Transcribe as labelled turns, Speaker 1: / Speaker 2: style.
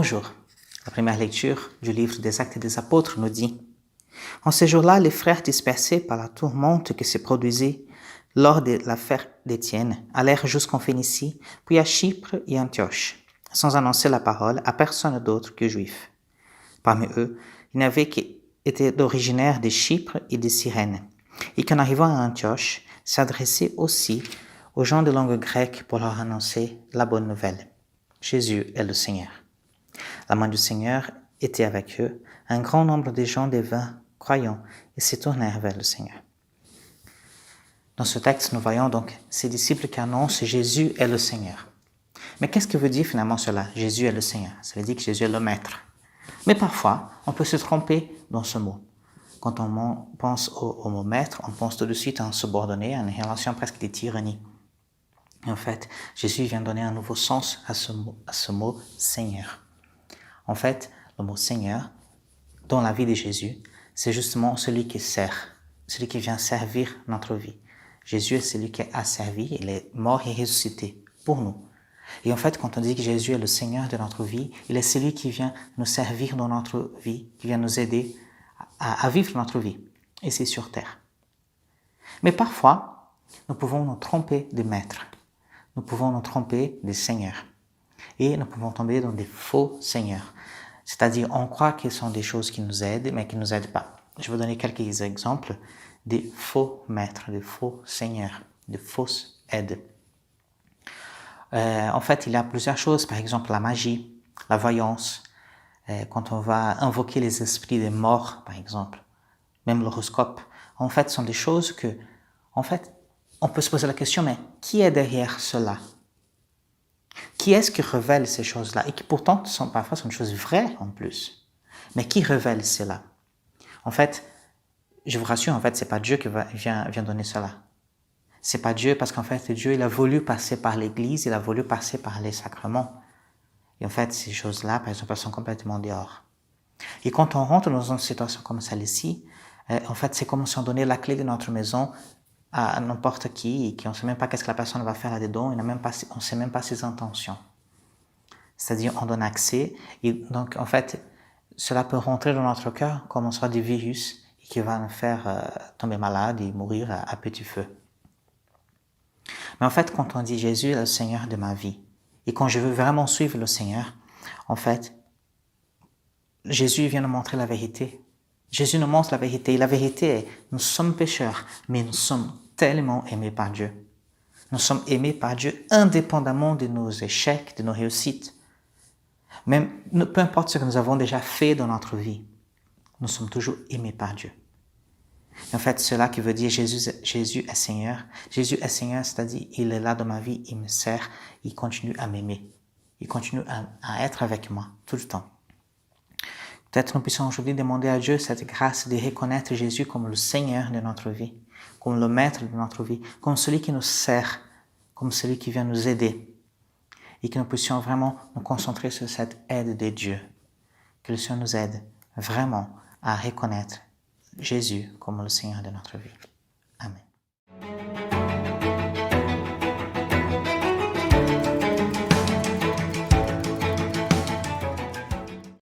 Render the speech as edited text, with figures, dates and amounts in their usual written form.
Speaker 1: Bonjour. La première lecture du livre des Actes des Apôtres nous dit: En ces jours-là, les frères dispersés par la tourmente qui se produisait lors de l'affaire d'Étienne allèrent jusqu'en Phénicie, puis à Chypre et Antioche, sans annoncer la parole à personne d'autre que juifs. Parmi eux, il y en avait qui étaient originaires de Chypre et de Cyrène, et qu'en arrivant à Antioche, s'adressaient aussi aux gens de langue grecque pour leur annoncer la bonne nouvelle. Jésus est le Seigneur. La main du Seigneur était avec eux. Un grand nombre de gens devinrent croyants et se tournèrent vers le Seigneur. Dans ce texte, nous voyons donc ces disciples qui annoncent Jésus est le Seigneur. Mais qu'est-ce que veut dire finalement cela? Jésus est le Seigneur. Ça veut dire que Jésus est le Maître. Mais parfois, on peut se tromper dans ce mot. Quand on pense au mot maître, on pense tout de suite à un subordonné, à une relation presque de tyrannie. En fait, Jésus vient donner un nouveau sens à ce mot Seigneur. En fait, le mot Seigneur, dans la vie de Jésus, c'est justement celui qui sert, celui qui vient servir notre vie. Jésus est celui qui a servi, il est mort et ressuscité pour nous. Et en fait, quand on dit que Jésus est le Seigneur de notre vie, il est celui qui vient nous servir dans notre vie, qui vient nous aider à vivre notre vie, ici sur terre. Mais parfois, nous pouvons nous tromper de maître. Nous pouvons nous tromper de Seigneur. Et nous pouvons tomber dans des faux seigneurs. C'est-à-dire, on croit qu'ils sont des choses qui nous aident, mais qui ne nous aident pas. Je vais donner quelques exemples des faux maîtres, des faux seigneurs, de fausses aides. En fait, il y a plusieurs choses, par exemple la magie, la voyance, quand on va invoquer les esprits des morts, par exemple, même l'horoscope. En fait, ce sont des choses que, en fait, on peut se poser la question, mais qui est derrière cela? Qui est-ce qui révèle ces choses-là? Et qui pourtant, parfois, sont des choses vraies en plus. Mais qui révèle cela? En fait, je vous rassure, en fait, c'est pas Dieu qui vient donner cela. C'est pas Dieu parce qu'en fait, Dieu, il a voulu passer par l'Église, il a voulu passer par les sacrements. Et en fait, ces choses-là, par exemple, elles sont complètement dehors. Et quand on rentre dans une situation comme celle-ci, en fait, c'est comme si on donnait la clé de notre maison à n'importe qui et qu'on ne sait même pas qu'est-ce que la personne va faire là-dedans, on ne sait même pas ses intentions. C'est-à-dire, on donne accès et donc, en fait, cela peut rentrer dans notre cœur comme on soit des virus et qui va nous faire tomber malade et mourir à petit feu. Mais en fait, quand on dit Jésus est le Seigneur de ma vie, et quand je veux vraiment suivre le Seigneur, en fait, Jésus vient nous montrer la vérité. Jésus nous montre la vérité. Et la vérité est, nous sommes pécheurs, mais nous sommes tellement aimés par Dieu. Nous sommes aimés par Dieu indépendamment de nos échecs, de nos réussites. Même, peu importe ce que nous avons déjà fait dans notre vie, nous sommes toujours aimés par Dieu. Et en fait, cela qui veut dire Jésus est Seigneur. Jésus est Seigneur, c'est-à-dire il est là dans ma vie, il me sert, il continue à m'aimer. Il continue à être avec moi tout le temps. Peut-être nous puissions aujourd'hui demander à Dieu cette grâce de reconnaître Jésus comme le Seigneur de notre vie, comme le Maître de notre vie, comme celui qui nous sert, comme celui qui vient nous aider. Et que nous puissions vraiment nous concentrer sur cette aide de Dieu. Que le Seigneur nous aide vraiment à reconnaître Jésus comme le Seigneur de notre vie.